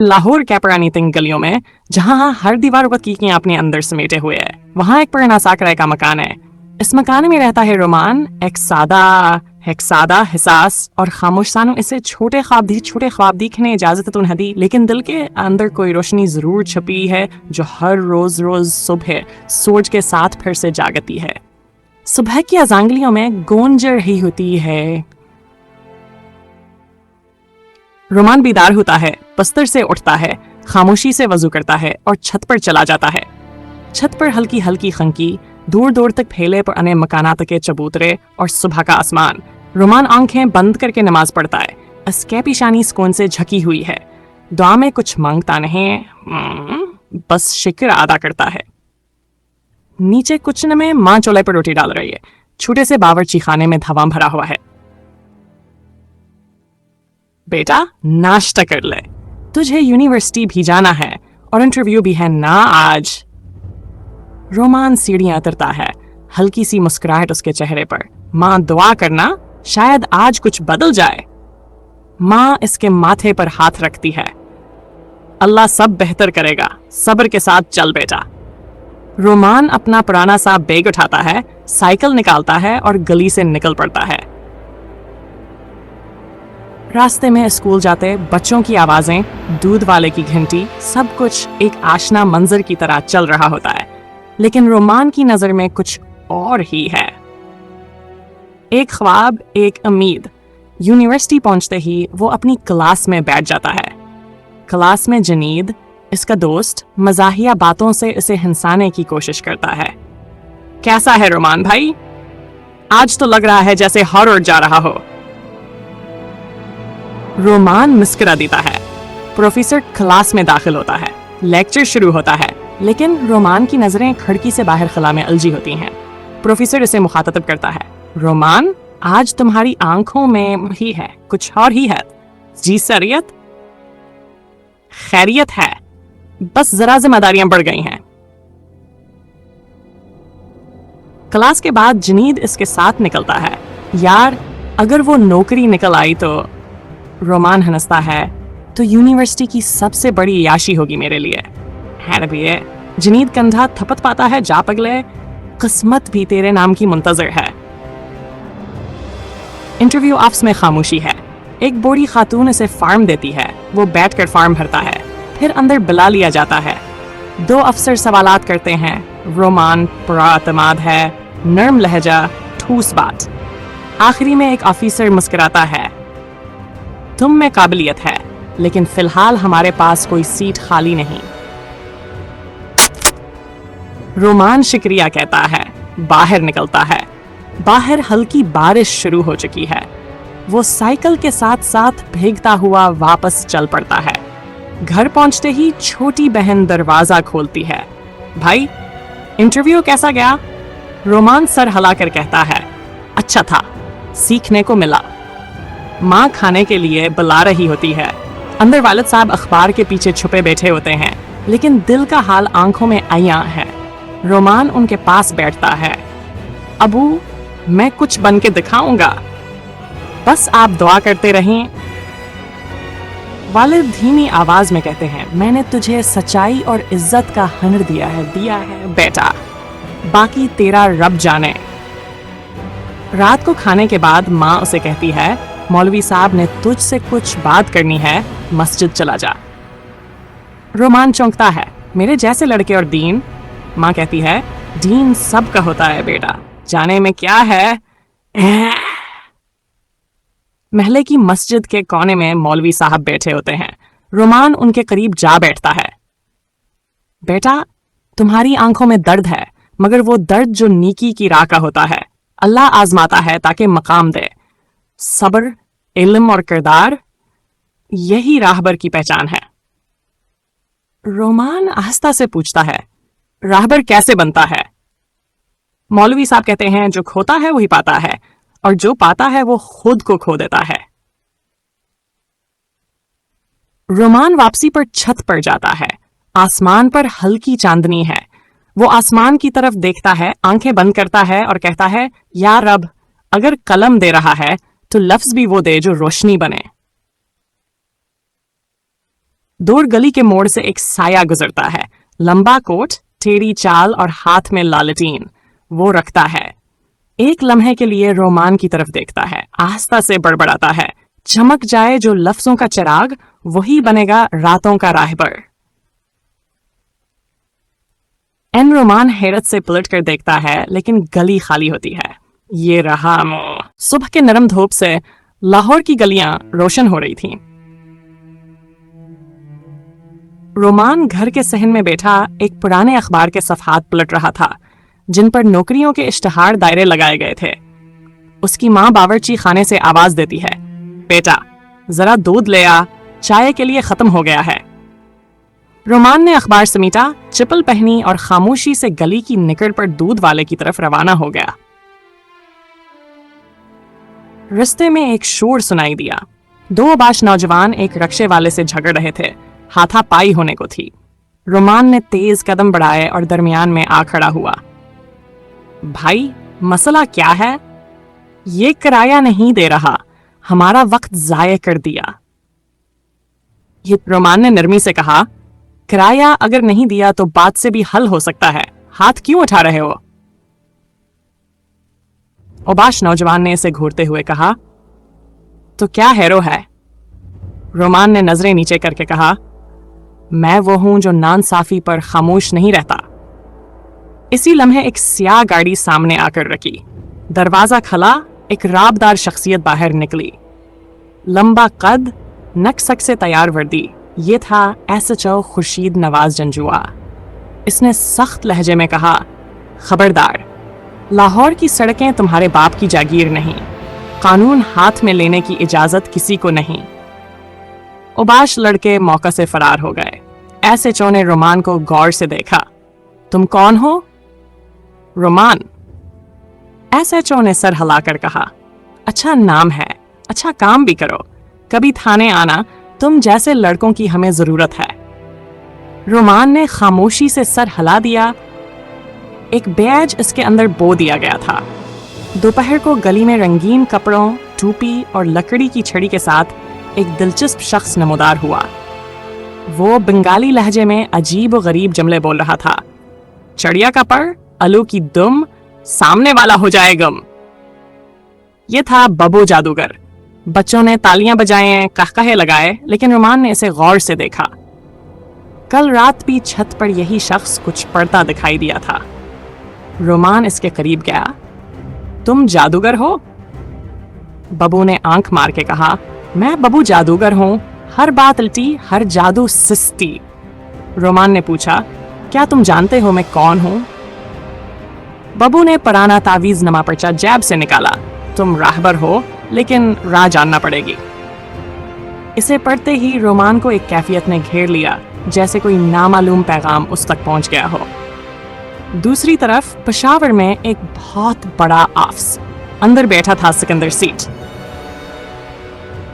लाहौर के पुरानी तीन गलियों में जहां हर दीवार पर कीकियां अपने अंदर समेटे हुए है, वहां एक पुराना सा किराए का मकान है। इस मकान में रहता है रोमान, एक सादा हिसास और खामोश सानू इसे छोटे ख्वाब दिखने इजाजत तो नहीं दी, लेकिन दिल के अंदर कोई रोशनी जरूर छुपी है जो हर रोज सुबह सूरज के साथ फिर से जागती है। सुबह की अजांगलियों में गूंज रही होती है। रोमान बीदार होता है, बस्तर से उठता है, खामोशी से वजू करता है और छत पर चला जाता है। छत पर हल्की हल्की खंकी, दूर दूर तक फैले पुराने मकानात के चबूतरे और सुबह का आसमान। रोमान आंखें बंद करके नमाज पढ़ता है। इसके पेशानी सुकून से झकी हुई है। दुआ में कुछ मांगता नहीं, बस शुक्र अदा करता है। नीचे कुचन में माँ चूल्हे पर रोटी डाल रही है। छोटे से बावर्ची खाने में धुआं भरा हुआ है। बेटा, नाश्ता कर ले, तुझे यूनिवर्सिटी भी जाना है और इंटरव्यू भी है ना आज। रोमान सीढ़ियां उतरता है, हल्की सी मुस्कुराहट उसके चेहरे पर। माँ दुआ करना, शायद आज कुछ बदल जाए। माँ इसके माथे पर हाथ रखती है। अल्लाह सब बेहतर करेगा, सब्र के साथ चल बेटा। रोमान अपना पुराना सा बैग उठाता है, साइकिल निकालता है और गली से निकल पड़ता है। रास्ते में स्कूल जाते बच्चों की आवाजें, दूध वाले की घंटी, सब कुछ एक आशना मंजर की तरह चल रहा होता है, लेकिन रोमान की नजर में कुछ और ही है। एक ख्वाब, एक उम्मीद। यूनिवर्सिटी पहुंचते ही वो अपनी क्लास में बैठ जाता है। क्लास में जनीद, इसका दोस्त, मजाहिया बातों से इसे हंसाने की कोशिश करता है। कैसा है रोमान भाई? आज तो लग रहा है जैसे हॉरर जा रहा हो। रोमान मुस्कुरा देता है। प्रोफेसर क्लास में दाखिल होता है। लेक्चर शुरू होता है, लेकिन रोमान की नजरें खिड़की से बाहर खला में उलझी होती हैं। प्रोफेसर इसे मुखातब करता है। रोमान, आज तुम्हारी आंखों में ही है, कुछ और ही है। जी सरियत? खैरियत है, बस जरा जिम्मेदारियां बढ़ गई हैं। क्लास के बाद जनीद इसके साथ निकलता है। यार, अगर वो नौकरी निकल आई तो। रोमान हंसता है। तो यूनिवर्सिटी की सबसे बड़ी याशी होगी मेरे लिए, है भी है। जनीद कंधा थपथ पाता है। जा पगले, किस्मत भी तेरे नाम की मुंतजर है। इंटरव्यू ऑफिस में खामोशी है। एक बूढ़ी खातून इसे फार्म देती है। वो बैठकर फार्म भरता है, फिर अंदर बुला लिया जाता है। दो अफसर सवालात करते हैं। रोमान पुरातमाद है, नर्म लहजा, ठूस बात। आखिरी में एक ऑफिसर मुस्कुराता है। तुम में काबिलियत है, लेकिन फिलहाल हमारे पास कोई सीट खाली नहीं। रोमान शुक्रिया कहता है, बाहर निकलता है। बाहर हल्की बारिश शुरू हो चुकी है। वो साइकिल के साथ साथ भीगता हुआ वापस चल पड़ता है। घर पहुंचते ही छोटी बहन दरवाजा खोलती है। भाई, इंटरव्यू कैसा गया? रोमान सर हिलाकर कहता है, अच्छा था, सीखने को मिला। माँ खाने के लिए बुला रही होती है। अंदर वालिद साहब अखबार के पीछे छुपे बैठे होते हैं, लेकिन दिल का हाल आंखों में आया है। रोमान उनके पास बैठता है। अबू, मैं कुछ बन के दिखाऊंगा, बस आप दुआ करते रहें। वालिद धीमी आवाज में कहते हैं, मैंने तुझे सच्चाई और इज्जत का हुनर दिया है बेटा, बाकी तेरा रब जाने। रात को खाने के बाद माँ उसे कहती है, मौलवी साहब ने तुझसे कुछ बात करनी है, मस्जिद चला जा। रोमान चौंकता है। मेरे जैसे लड़के और दीन? माँ कहती है, दीन सबका होता है बेटा, जाने में क्या है। महले की मस्जिद के कोने में मौलवी साहब बैठे होते हैं। रोमान उनके करीब जा बैठता है। बेटा, तुम्हारी आंखों में दर्द है, मगर वो दर्द जो नीकी की राह का होता है। अल्लाह आजमाता है ताकि मकाम दे। सब्र, इल्म और किरदार, यही राहबर की पहचान है। रोमान आहिस्ता से पूछता है, राहबर कैसे बनता है? मौलवी साहब कहते हैं, जो खोता है वही पाता है, और जो पाता है वो खुद को खो देता है। रोमान वापसी पर छत पर जाता है। आसमान पर हल्की चांदनी है। वो आसमान की तरफ देखता है, आंखें बंद करता है और कहता है, या रब, अगर कलम दे रहा है तो लफ्ज भी वो दे जो रोशनी बने। दूर गली के मोड़ से एक साया गुजरता है, लंबा कोट, टेढ़ी चाल और हाथ में लालटीन। वो रखता है। एक लम्हे के लिए रोमान की तरफ देखता है, आस्था से बड़बड़ाता है, चमक जाए जो लफ्जों का चिराग, वही बनेगा रातों का राहबर। एन रोमान हैरत से पलट कर देखता है, लेकिन गली खाली होती है। ये रहा मुंह। सुबह के नरम धूप से लाहौर की गलियां रोशन हो रही थीं। रोमान घर के सहन में बैठा एक पुराने अखबार के सफ़हात पलट रहा था, जिन पर नौकरियों के इश्तिहार दायरे लगाए गए थे। उसकी माँ बावर्ची खाने से आवाज देती है, बेटा जरा दूध ले आ, चाय के लिए खत्म हो गया है। रोमान ने अखबार समेटा, चप्पल पहनी और खामोशी से गली की निकड़ पर दूध वाले की तरफ रवाना हो गया। रास्ते में एक शोर सुनाई दिया। दो अबाश नौजवान एक रक्शे वाले से झगड़ रहे थे, हाथापाई होने को थी। रोमान ने तेज कदम बढ़ाए और दरमियान में आ खड़ा हुआ। भाई मसला क्या है? ये किराया नहीं दे रहा, हमारा वक्त जाया कर दिया। ये रोमान ने नरमी से कहा, किराया अगर नहीं दिया तो बात से भी हल हो सकता है, हाथ क्यों उठा रहे हो? ओबाश नौजवान ने इसे घूरते हुए कहा, तो क्या हैरो है? रोमान ने नजरें नीचे करके कहा, मैं वो हूं जो नांसाफी पर खामोश नहीं रहता। इसी लम्हे एक स्याह गाड़ी सामने आकर रखी। दरवाजा खुला, एक राबदार शख्सियत बाहर निकली। लंबा कद, नक्सक से तैयार वर्दी, ये था एसएचओ खुर्शीद नवाज जंजुआ। इसने सख्त लहजे में कहा, खबरदार, लाहौर की सड़कें तुम्हारे बाप की जागीर नहीं, कानून हाथ में लेने की इजाजत किसी को नहीं। उबाश लड़के मौका से फरार हो गए। एसएचओ ने रोमान को गौर से देखा। तुम कौन हो? रोमान। एसएचओ ने सर हिलाकर कहा, अच्छा नाम है, अच्छा काम भी करो, कभी थाने आना, तुम जैसे लड़कों की हमें जरूरत है। रोमान ने खामोशी से सर हिला दिया। एक बैज इसके अंदर बो दिया गया था। दोपहर को गली में रंगीन कपड़ों, टोपी और लकड़ी की छड़ी के साथ एक दिलचस्प शख्स नमोदार हुआ। वो बंगाली लहजे में अजीब व गरीब जुमले बोल रहा था। चढ़िया का पर, आलू की दुम, सामने वाला हो जाए गम। ये था बबू जादूगर। बच्चों ने तालियां बजाएं, कहकहे लगाए, लेकिन रोमान ने इसे गौर से देखा। कल रात भी छत पर यही शख्स कुछ पढ़ता दिखाई दिया था। रोमान इसके करीब गया। तुम जादूगर हो? बबू ने आंख मार के कहा, मैं बबू जादूगर हूं, हर बात उल्टी, हर जादू सिस्ती। रोमान ने पूछा, क्या तुम जानते हो मैं कौन हूं? बबू ने पुराना तावीज नमा पर्चा जैब से निकाला। तुम राहबर हो, लेकिन राह जानना पड़ेगी। इसे पढ़ते ही रोमान को एक कैफियत ने घेर लिया, जैसे कोई नामालूम पैगाम उस तक पहुंच गया हो। दूसरी तरफ पेशावर में एक बहुत बड़ा ऑफिस, अंदर बैठा था सिकंदर सीट,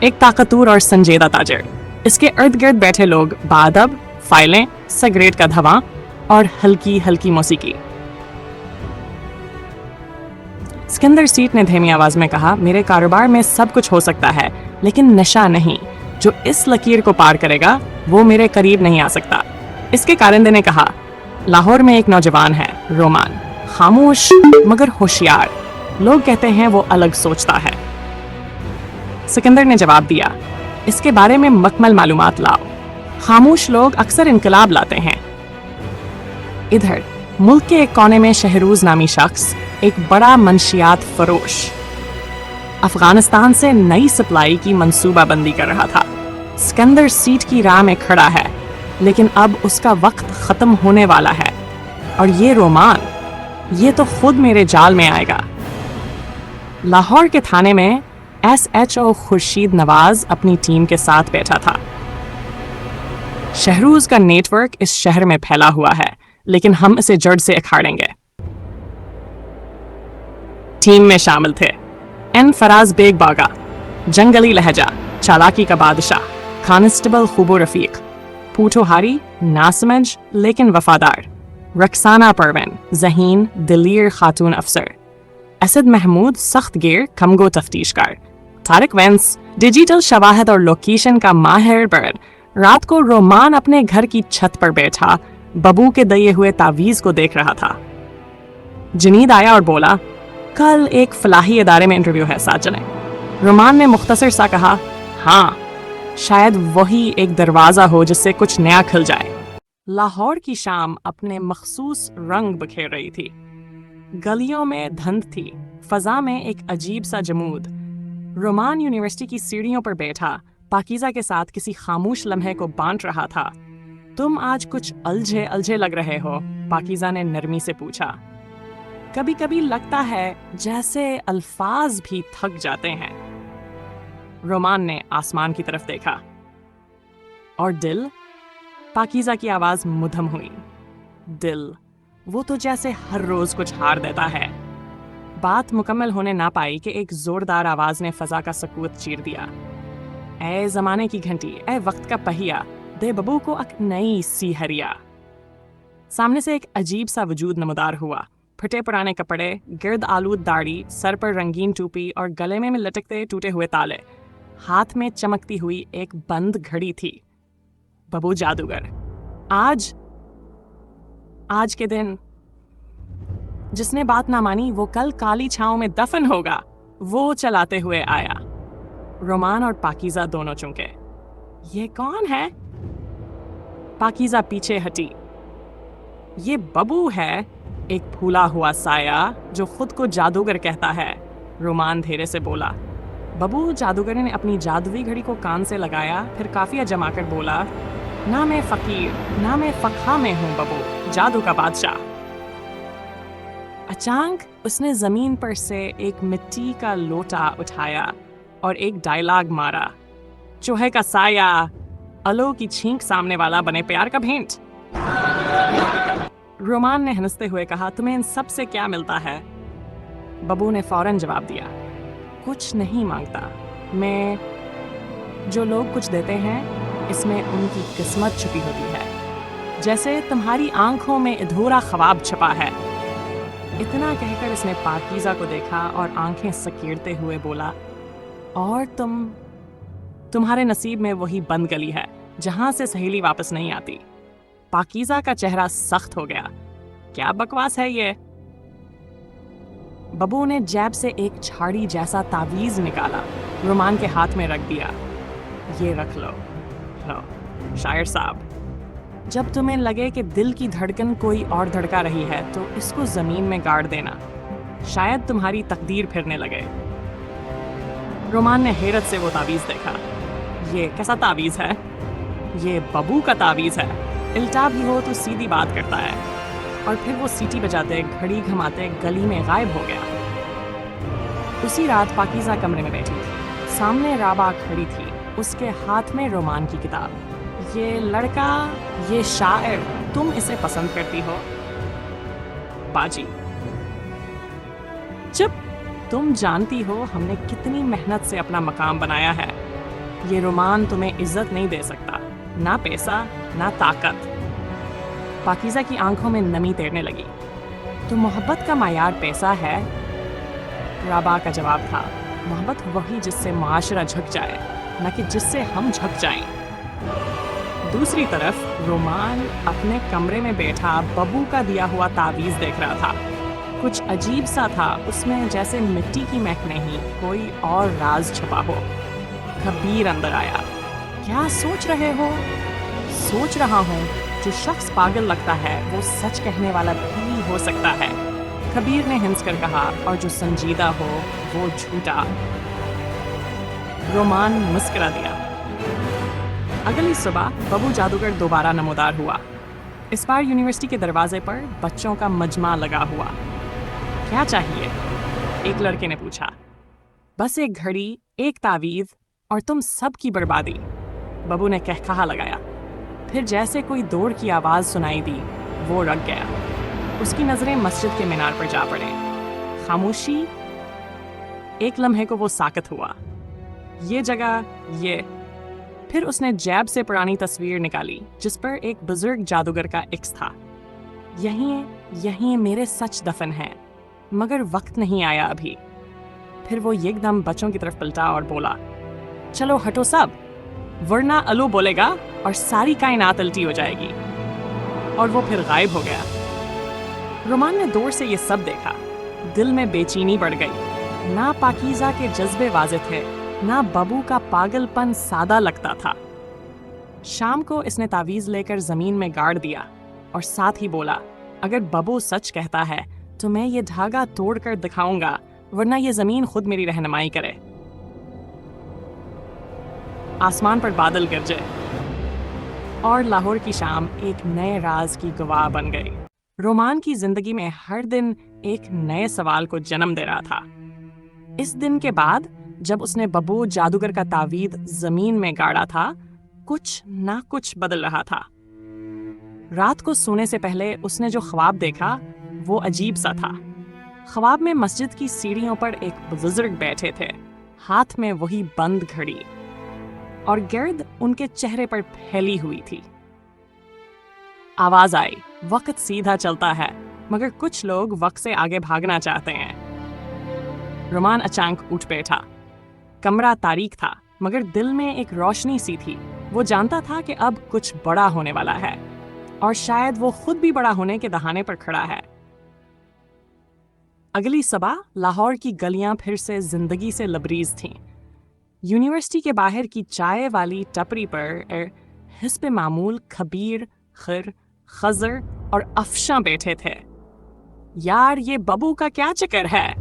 एक ताकतवर और संजीदा ताजर। इसके इर्द गिर्द बैठे लोग बादब, फाइलें, सिगरेट का धवां और हल्की हल्की मौसीकी। सिकंदर सीट ने धीमी आवाज में कहा, मेरे कारोबार में सब कुछ हो सकता है, लेकिन नशा नहीं। जो इस लकीर को पार करेगा वो मेरे करीब नहीं आ सकता। इसके कारिंदे ने कहा, लाहौर में एक नौजवान है, रोमान, खामोश मगर होशियार। लोग कहते हैं वो अलग सोचता है। सिकंदर ने जवाब दिया, इसके बारे में मकमल मालूमात लाओ। खामोश लोग अक्सर इनकलाब लाते हैं। इधर मुल्क के एक कोने में शहरूज नामी शख्स, एक बड़ा मंशियात फरोश, अफगानिस्तान से नई सप्लाई की मंसूबाबंदी कर रहा था। सिकंदर सीट की राह में खड़ा है, लेकिन अब उसका वक्त खत्म होने वाला है। और ये रोमान, ये तो खुद मेरे जाल में आएगा। लाहौर के थाने में एसएचओ खुर्शीद नवाज अपनी टीम के साथ बैठा था। शहरूज का नेटवर्क इस शहर में फैला हुआ है, लेकिन हम इसे जड़ से अखाड़ेंगे। टीम में शामिल थे एन फराज बेग बागा, जंगली लहजा, चालाकी का बादशाह, कांस्टेबल खूबो रफीक, पूठोहारी, नासमझ लेकिन वफादार, रक्साना परवीन, जहीन, दिलीर खातून अफसर, असद महमूद, सख्त गिर, कमगो तफ्तीशकार, तारिक वेंस, डिजिटल शवाहद और लोकेशन का माहिर बर्ड, रात को रोमान अपने घर की छत पर बैठा बबू के दिए हुए तावीज को देख रहा था। जनीद आया और बोला, कल एक फलाही इदारे में इंटरव्यू है, साथ चलें। रोमान ने मुख्तसर सा कहा, हाँ, शायद वही एक दरवाज़ा हो जिससे कुछ नया खिल जाए। लाहौर की शाम अपने मखसूस रंग बिखेर रही थी। गलियों में धुंध थी, फजा में एक अजीब सा जमूद। रोमान यूनिवर्सिटी की सीढ़ियों पर बैठा पाकीज़ा के साथ किसी खामोश लम्हे को बांट रहा था। तुम आज कुछ अलझे अलझे लग रहे हो, पाकीज़ा ने नरमी से पूछा। कभी कभी लगता है जैसे अल्फाज भी थक जाते हैं। रोमान ने आसमान की तरफ देखा। और दिल? पाकीज़ा की आवाज मुधम हुई। दिल, वो तो जैसे हर रोज कुछ हार देता है। बात मुकम्मल होने ना पाई कि एक जोरदार आवाज ने फजा का सकूत चीर दिया। ए जमाने की घंटी, ए वक्त का पहिया, दे बबू को एक नई सी हरिया। सामने से एक अजीब सा वजूद नमदार हुआ। फटे पुराने कपड़े, गिर्द आलूद दाढ़ी, सर पर रंगीन टोपी और गले में लटकते टूटे हुए ताले। हाथ में चमकती हुई एक बंद घड़ी थी। बबू जादूगर। आज के दिन जिसने बात ना मानी वो कल काली छांव में दफन होगा, वो चलाते हुए आया। रोमान और पाकीज़ा दोनों चौंके। ये कौन है? पाकीज़ा पीछे हटी। ये बबू है, एक फूला हुआ साया जो खुद को जादूगर कहता है, रोमान धीरे से बोला। बबू जादूगर ने अपनी जादुई घड़ी को कान से लगाया, फिर काफिया जमाकर बोला, ना मैं फकीर, ना मैं फखा में हूं बबू, जादू का बादशाह। अचानक उसने जमीन पर से एक मिट्टी का लोटा उठाया और एक डायलॉग मारा। चूहे का साया, अलो की छींक सामने वाला, बने प्यार का भेंट। रोमान ने हंसते हुए कहा, तुम्हें इन सब से क्या मिलता है? बबू ने फौरन जवाब दिया, कुछ नहीं मांगता मैं। जो लोग कुछ देते हैं इसमें उनकी किस्मत छुपी होती है, जैसे तुम्हारी आंखों में अधूरा ख्वाब छुपा है। इतना कहकर इसने पाकीज़ा को देखा और आंखें सकीड़ते हुए बोला, और तुम्हारे नसीब में वही बंद गली है जहां से सहेली वापस नहीं आती। पाकीज़ा का चेहरा सख्त हो गया। क्या बकवास है ये? बबू ने जेब से एक छाड़ी जैसा तावीज निकाला, रोमान के हाथ में रख दिया। ये रख लो शायर साहब, जब तुम्हें लगे कि दिल की धड़कन कोई और धड़का रही है तो इसको जमीन में गाड़ देना, शायद तुम्हारी तकदीर फिरने लगे। रोमान ने हैरत से वो तावीज देखा। ये कैसा तावीज है? ये बबू का तावीज है। इल्टा भी हो तो सीधी बात करता है। और फिर वो सीटी बजाते, घड़ी घुमाते गली में गायब हो गया। उसी रात पाकीज़ा कमरे में बैठी थी। सामने राबा खड़ी थी, उसके हाथ में रोमान की किताब। ये लड़का, ये शायर, तुम इसे पसंद करती हो? बाजी, चुप। तुम जानती हो हमने कितनी मेहनत से अपना मकाम बनाया है। ये रोमान तुम्हें इज्जत नहीं दे सकता, ना पैसा ना ताकत। पाकीज़ा की आंखों में नमी तैरने लगी। तो मोहब्बत का मायार पैसा है? राबा का जवाब था, मोहब्बत वही जिससे माशरा झुक जाए, न कि जिससे हम झुक जाएं। दूसरी तरफ रोमान अपने कमरे में बैठा बबू का दिया हुआ तावीज देख रहा था। कुछ अजीब सा था उसमें, जैसे मिट्टी की महक नहीं, कोई और राज छुपा हो। कबीर अंदर आया। क्या सोच रहे हो? सोच रहा हूँ जो शख्स पागल लगता है वो सच कहने वाला भी हो सकता है, कबीर ने हंस कर कहा, और जो संजीदा हो वो झूठा। रोमान मुस्कुरा दिया। अगली सुबह बबू जादूगर दोबारा नमोदार हुआ। इस बार यूनिवर्सिटी के दरवाजे पर बच्चों का मजमा लगा हुआ। क्या चाहिए? एक लड़के ने पूछा। बस एक घड़ी, एक तावीज और तुम सब की बर्बादी, बबू ने कहकहा लगाया। फिर जैसे कोई दौड़ की आवाज सुनाई दी, वो रुक गया। उसकी नजरें मस्जिद के मीनार पर जा पड़े। खामोशी। एक लम्हे को वो साकत हुआ। ये जगह, ये। फिर उसने जेब से पुरानी तस्वीर निकाली जिस पर एक बुजुर्ग जादूगर का इक्स था। यहीं मेरे सच दफन है, मगर वक्त नहीं आया अभी। फिर वो एकदम बच्चों की तरफ पलटा और बोला, चलो हटो सब, ورنہ الو بولے گا اور ساری کائنات الٹی ہو جائے گی۔ اور وہ پھر غائب ہو گیا۔ رومان نے دور سے یہ سب دیکھا۔ دل میں بے چینی بڑھ گئی۔ نہ پاکیزہ کے جذبے واضح تھے، نہ ببو کا پاگل پن سادہ لگتا تھا۔ شام کو اس نے تعویذ لے کر زمین میں گاڑ دیا اور ساتھ ہی بولا، اگر ببو سچ کہتا ہے تو میں یہ دھاگا توڑ کر دکھاؤں گا، ورنہ یہ زمین خود میری رہنمائی کرے۔ آسمان پر بادل گرجے اور لاہور کی شام ایک نئے راز کی گواہ بن گئی۔ رومان کی زندگی میں ہر دن ایک نئے سوال کو جنم دے رہا تھا۔ اس دن کے بعد جب اس نے ببو جادوگر کا تعویذ زمین میں گاڑا تھا، کچھ نہ کچھ بدل رہا تھا۔ رات کو سونے سے پہلے اس نے جو خواب دیکھا وہ عجیب سا تھا۔ خواب میں مسجد کی سیڑھیوں پر ایک بزرگ بیٹھے تھے، ہاتھ میں وہی بند گھڑی، اور گرد ان کے چہرے پر پھیلی ہوئی تھی۔ آواز آئی، وقت سیدھا چلتا ہے مگر کچھ لوگ وقت سے آگے بھاگنا چاہتے ہیں۔ رومان اچانک اٹھ بیٹھا۔ کمرہ تاریک تھا مگر دل میں ایک روشنی سی تھی۔ وہ جانتا تھا کہ اب کچھ بڑا ہونے والا ہے، اور شاید وہ خود بھی بڑا ہونے کے دہانے پر کھڑا ہے۔ اگلی صبح لاہور کی گلیاں پھر سے زندگی سے لبریز تھیں۔ یونیورسٹی کے باہر کی چائے والی ٹپری پر حسب معمول کبیر، خر، خضر اور افشاں بیٹھے تھے۔ یار یہ ببو کا کیا چکر ہے؟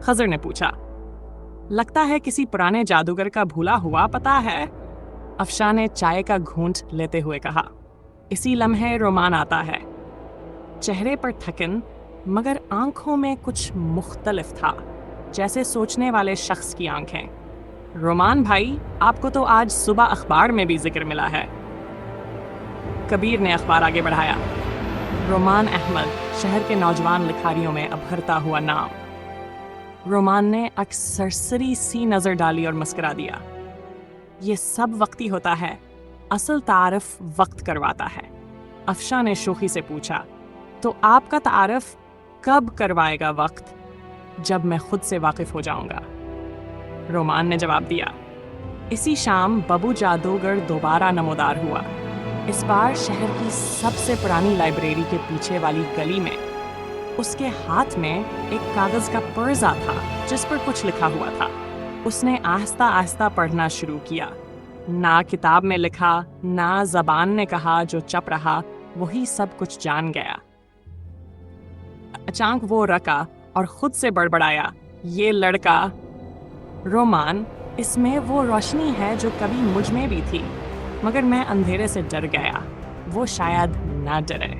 خضر نے پوچھا۔ لگتا ہے کسی پرانے جادوگر کا بھولا ہوا پتا ہے، افشاں نے چائے کا گھونٹ لیتے ہوئے کہا۔ اسی لمحے رومان آتا ہے، چہرے پر تھکن مگر آنکھوں میں کچھ مختلف تھا، جیسے سوچنے والے شخص کی آنکھیں۔ رومان بھائی، آپ کو تو آج صبح اخبار میں بھی ذکر ملا ہے۔ کبیر نے اخبار آگے بڑھایا۔ رومان احمد، شہر کے نوجوان لکھاریوں میں ابھرتا ہوا نام۔ رومان نے سرسری سی نظر ڈالی اور مسکرا دیا۔ یہ سب وقتی ہوتا ہے، اصل تعارف وقت کرواتا ہے۔ افشاں نے شوخی سے پوچھا، تو آپ کا تعارف کب کروائے گا وقت؟ جب میں خود سے واقف ہو جاؤں گا، رومان نے جواب دیا۔ اسی شام ببو جادوگر دوبارہ نمودار ہوا، اس بار شہر کی سب سے پرانی لائبریری کے پیچھے والی گلی میں۔ اس کے ہاتھ میں ایک کاغذ کا پرزہ تھا جس پر کچھ لکھا ہوا تھا۔ اس نے آہستہ آہستہ پڑھنا شروع کیا۔ نہ کتاب میں لکھا، نہ زبان نے کہا، جو چپ رہا وہی سب کچھ جان گیا۔ اچانک وہ رکا اور خود سے بڑبڑایا، یہ لڑکا رومان، اس میں وہ روشنی ہے جو کبھی مجھ میں بھی تھی، مگر میں اندھیرے سے ڈر گیا، وہ شاید نہ ڈرے۔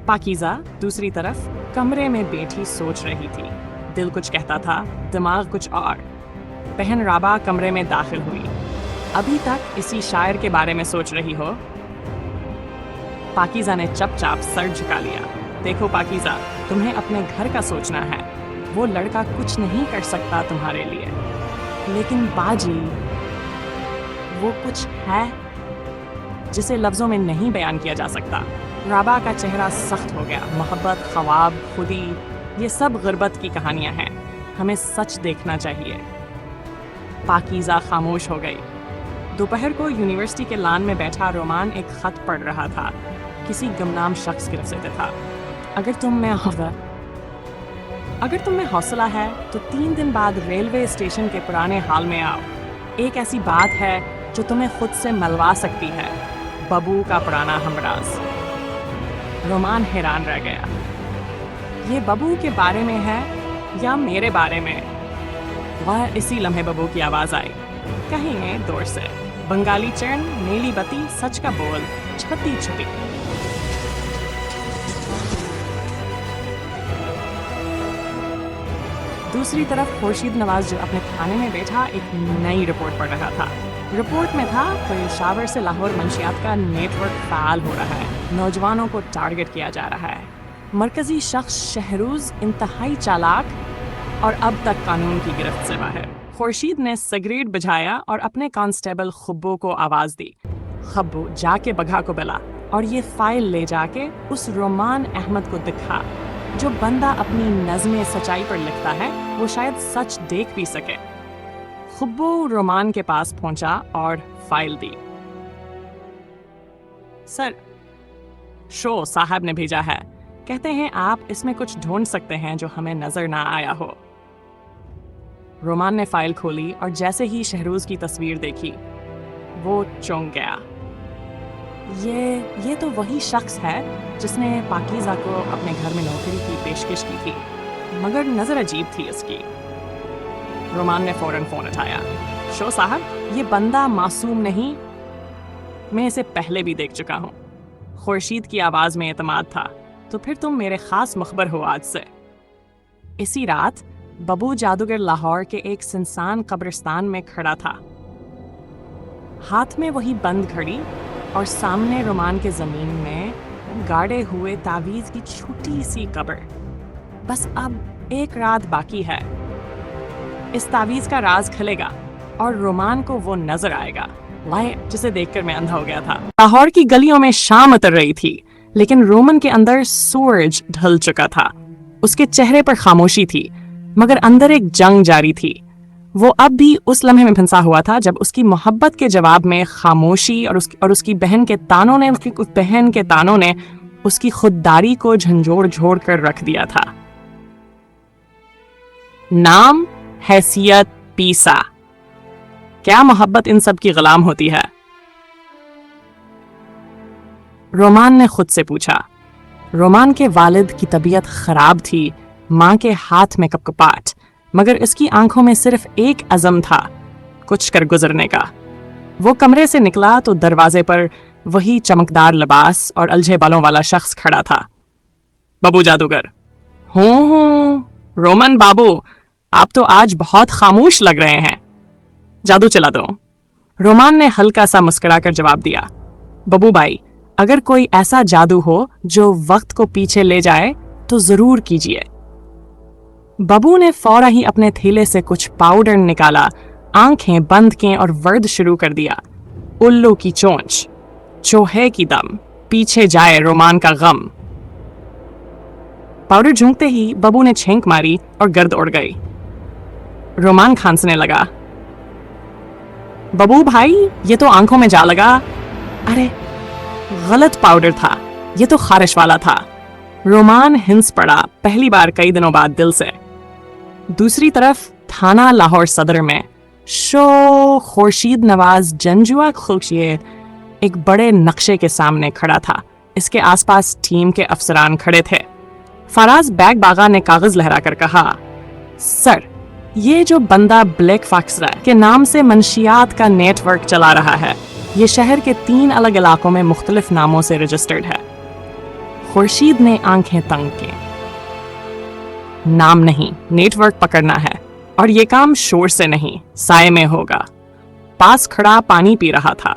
پاکیزہ دوسری طرف کمرے میں بیٹھی سوچ رہی تھی، دل کچھ کہتا تھا، دماغ کچھ اور۔ بہن رابعہ کمرے میں داخل ہوئی۔ ابھی تک اسی شاعر کے بارے میں سوچ رہی ہو؟ پاکیزہ نے چپ چاپ سر جھکا لیا۔ دیکھو پاکیزہ، تمہیں اپنے گھر کا سوچنا ہے، وہ لڑکا کچھ نہیں کر سکتا تمہارے لیے، لیکن باجی وہ کچھ ہے جسے لفظوں میں نہیں بیان کیا جا سکتا۔ رابعہ کا چہرہ سخت ہو گیا۔ محبت، خواب، خودی، یہ سب غربت کی کہانیاں ہیں، ہمیں سچ دیکھنا چاہیے۔ پاکیزہ خاموش ہو گئی۔ دوپہر کو یونیورسٹی کے لان میں بیٹھا رومان ایک خط پڑھ رہا تھا، کسی گمنام شخص کی طرف سے تھا۔ اگر تم میں حوصلہ ہے تو 3 دن بعد ریلوے اسٹیشن کے پرانے حال میں آؤ، ایک ایسی بات ہے جو تمہیں خود سے ملوا سکتی ہے، ببو کا پرانا ہمراز۔ رومان حیران رہ گیا، یہ ببو کے بارے میں ہے یا میرے بارے میں؟ وہ اسی لمحے ببو کی آواز آئی، کہیں گے دور سے، بنگالی چرن، نیلی بتی، سچ کا بول، چھپی چھپی۔ دوسری طرف خورشید نواز جو اپنے کھانے میں بیٹھا ایک نئی رپورٹ پڑھ رہا تھا۔ رپورٹ میں تھا پشاور سے لاہور منشیات کا نیٹ ورک فعال ہو رہا ہے، نوجوانوں کو ٹارگٹ کیا جا رہا ہے۔ مرکزی شخص شہروز انتہائی چالاک اور اب تک قانون کی گرفت سے باہر۔ خورشید نے سگریٹ بجھایا اور اپنے کانسٹیبل خبو کو آواز دی، خبو جا کے بگھا کو بلا اور یہ فائل لے جا کے اس رومان احمد کو دکھا۔ جو بندہ اپنی نظمیں سچائی پر لکھتا ہے وہ شاید سچ دیکھ بھی سکے۔ खुब्बू रोमान के पास पहुंचा और फाइल दी। सर, शो साहब ने भेजा है, कहते हैं आप इसमें कुछ ढूंढ सकते हैं जो हमें नजर ना आया हो। रोमान ने फाइल खोली और जैसे ही शहरोज की तस्वीर देखी वो चौंक गया। ये तो वही शख्स है जिसने पाकीज़ा को अपने घर में नौकरी की पेशकश की थी, मगर नजर अजीब थी इसकी। रोमान ने फौरन फोन उठाया। शो साहब, ये बंदा मासूम नहीं, मैं इसे पहले भी देख चुका हूँ। खुर्शीद की आवाज में एतमाद था। तो फिर तुम मेरे खास मुखबर हो आज से। इसी रात बबू जादूगर लाहौर के एक सुनसान कब्रिस्तान में खड़ा था, हाथ में वही बंद घड़ी और सामने रोमान के जमीन में गाड़े हुए तावीज की छोटी सी कब्र। बस अब एक रात बाकी है। इस तावीज का राज खुलेगा और रोमान को वो नजर आएगा। लाए, जिसे देखकर मैं अंधा हो गया था। लाहौर की गलियों में शाम उतर रही थी, लेकिन रोमन के अंदर सूरज ढल चुका था। उसके चेहरे पर खामोशी थी, मगर अंदर एक जंग जारी थी। वो अब भी उस लम्हे में फंसा हुआ था जब उसकी मोहब्बत के जवाब में खामोशी और उसकी बहन के तानों ने उसकी खुददारी को झंझोड़ झोड़ कर रख दिया था। नाम, हैसियत, पीसा, क्या मोहब्बत इन सब की गुलाम होती है? रोमान ने खुद से पूछा। रोमान के वालिद की तबीयत खराब थी, मां के हाथ में कपकपाट, मगर इसकी आंखों में सिर्फ एक अज़म था, कुछ कर गुजरने का। वो कमरे से निकला तो दरवाजे पर वही चमकदार लिबास और अलझे बालों वाला शख्स खड़ा था। बबू जादूगर। हूँ, रोमन बाबू, आप तो आज बहुत खामोश लग रहे हैं। जादू चला दो। रोमान ने हल्का सा मुस्कुराकर जवाब दिया। बबू भाई, अगर कोई ऐसा जादू हो जो वक्त को पीछे ले जाए तो जरूर कीजिए। बबू ने फौरा ही अपने थैले से कुछ पाउडर निकाला, आंखें बंद की और वर्द शुरू कर दिया। उल्लू की चोंच, चोहे की दम, पीछे जाए रोमान का गम। पाउडर झोंकते ही बबू ने छेंक मारी और गर्द उड़ गई। रोमान खांसने लगा। बबू भाई, ये तो आंखों में जा लगा। अरे, गलत पाउडर था, ये तो खारिश वाला था। रोमान हिंस पड़ा, पहली बार कई दिनों बाद दिल से। दूसरी तरफ थाना लाहौर सदर में खुर्शीद नवाज जंजुआ खुर्शीद एक बड़े नक्शे के सामने खड़ा था। इसके आसपास टीम के अफसरान खड़े थे। फराज बैग बागा ने कागज लहराकर कहा, सर, ये जो बंदा ब्लैक फॉक्स के नाम से मंशियात का नेटवर्क चला रहा है, ये शहर के 3 अलग इलाकों में मुख्तलिफ नामों से रजिस्टर्ड है। खुर्शीद ने आंखें तंग की। नाम नहीं, नेटवर्क पकड़ना है, और ये काम शोर से नहीं, साए में होगा। पास खड़ा पानी पी रहा था।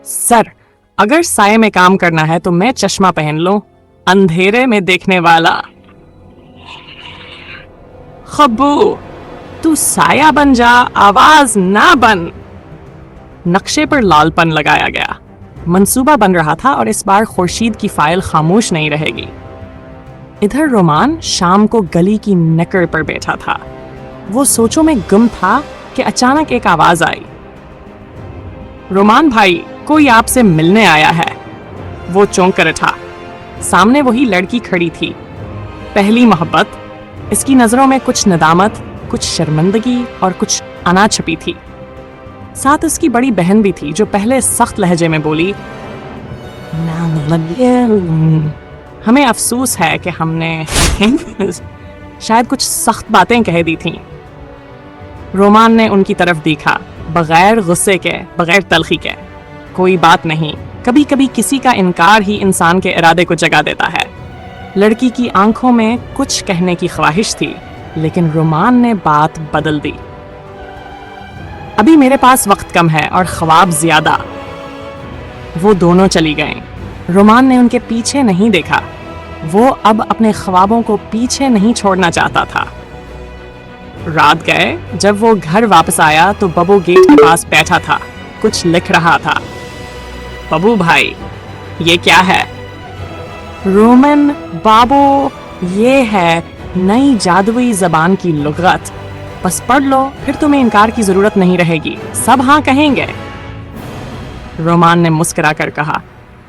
सर, अगर साए में काम करना है तो मैं चश्मा पहन लूं, अंधेरे में देखने वाला। खब्बू, तू साया बन जा, आवाज ना बन। नक्शे पर लालपन लगाया गया। मंसूबा बन रहा था और इस बार खुर्शीद की फाइल खामोश नहीं रहेगी। इधर रोमान शाम को गली की नक्कड़ पर बैठा था। वो सोचों में गुम था कि अचानक एक आवाज आई। रोमान भाई, कोई आपसे मिलने आया है। वो चौंक कर उठा। सामने वही लड़की खड़ी थी, पहली मोहब्बत। इसकी नजरों में कुछ नदामत, कुछ शर्मिंदगी और कुछ अना छपी थी। साथ उसकी बड़ी बहन भी थी, जो पहले सख्त लहजे में बोली, हमें अफसोस है कि हमने शायद कुछ सख्त बातें कह दी थीं। रोमान ने उनकी तरफ देखा, बगैर गुस्से के, बगैर तलखी के। कोई बात नहीं, कभी कभी किसी का इनकार ही इंसान के इरादे को जगा देता है। लड़की की आंखों में कुछ कहने की ख्वाहिश थी, लेकिन रोमान ने बात बदल दी। अभी मेरे पास वक्त कम है और ख्वाब ज्यादा। वो दोनों चली गईं। रोमान ने उनके पीछे नहीं देखा। वो अब अपने ख्वाबों को पीछे नहीं छोड़ना चाहता था। रात गए। जब वो घर वापस आया तो बबू गेट के पास बैठा था, कुछ लिख रहा था। बबू भाई, ये क्या है? रोमन बाबू, ये है नई जादुई जबान की लुगत। बस पढ़ लो, फिर तुम्हें इनकार की जरूरत नहीं रहेगी, सब हाँ कहेंगे। रोमान ने मुस्कुराकर कहा,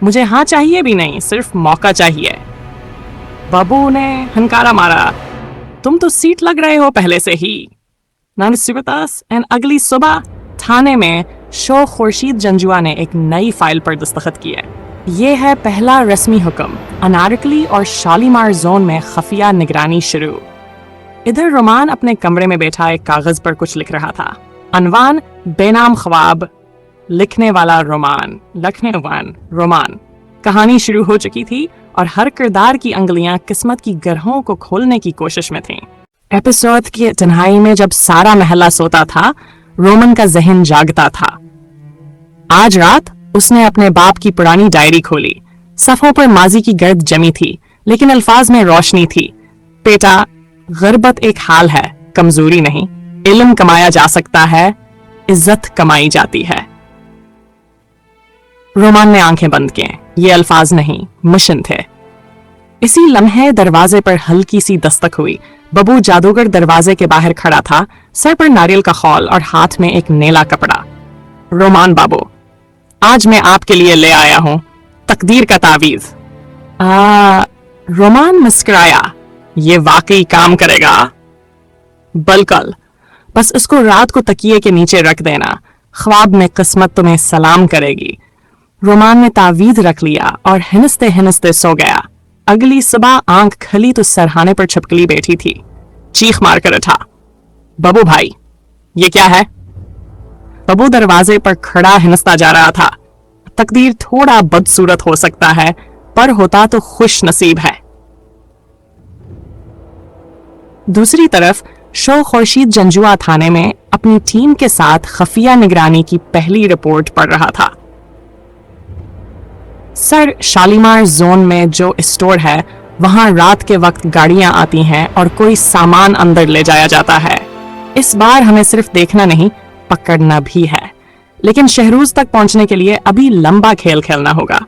मुझे हाँ चाहिए भी नहीं, सिर्फ मौका चाहिए। बाबू ने हंकारा मारा, तुम तो सीट लग रहे हो पहले से ही। एंड अगली सुबह थाने में शो खुर्शीद जंजुआ ने एक नई फाइल पर दस्तखत किए। ये है पहला रस्मी हुक्म, अनारकली और शालीमार जोन में खुफिया निगरानी शुरू। इधर रोमान अपने कमरे में बैठा एक कागज पर कुछ लिख रहा था। अनवान बेनाम ख्वाब, लिखने वाला रोमान, रोमान। कहानी शुरू हो चुकी थी और हर किरदार की अंगलियां किस्मत की गरहों को खोलने की कोशिश में थीं। एपिसोड की तन्हाई में जब सारा महल्ला सोता था, रोमन का जहन जागता था। आज रात उसने अपने बाप की पुरानी डायरी खोली। सफ़ों पर माजी की गर्द जमी थी, लेकिन अल्फाज में रोशनी थी। बेटा, गुर्बत एक हाल है, कमजोरी नहीं। इल्म कमाया जा सकता है, इज्जत कमाई जाती है। रोमान ने आंखें बंद की। ये अल्फाज नहीं, मिशन थे। इसी लम्हे दरवाजे पर हल्की सी दस्तक हुई। बबू जादूगर दरवाजे के बाहर खड़ा था, सर पर नारियल का खौल और हाथ में एक नीला कपड़ा। रोमान बाबू, आज मैं आपके लिए ले आया हूं तकदीर का तावीज। रोमान मुस्कुराया, ये वाकई काम करेगा। बलकल, बस इसको रात को तकिए के नीचे रख देना, ख्वाब में किस्मत तुम्हें सलाम करेगी। रोमान ने तावीज रख लिया और हिनस्ते हिनस्ते सो गया। अगली सुबह आंख खली तो सरहाने पर छिपकली बैठी थी। चीख मारकर उठा, बबू भाई, ये क्या है? बबू दरवाजे पर खड़ा हिनस्ता जा रहा था। तकदीर थोड़ा बदसूरत हो सकता है, पर होता तो खुश नसीब है। दूसरी तरफ शो खुर्शीद जंजुआ थाने में अपनी टीम के साथ खुफिया निगरानी की पहली रिपोर्ट पढ़ रहा था। सर, शालीमार जोन में जो स्टोर है, वहां रात के वक्त गाड़ियां आती हैं और कोई सामान अंदर ले जाया जाता है। इस बार हमें सिर्फ देखना नहीं, पकड़ना भी है। लेकिन शहरूज तक पहुंचने के लिए अभी लंबा खेल खेलना होगा।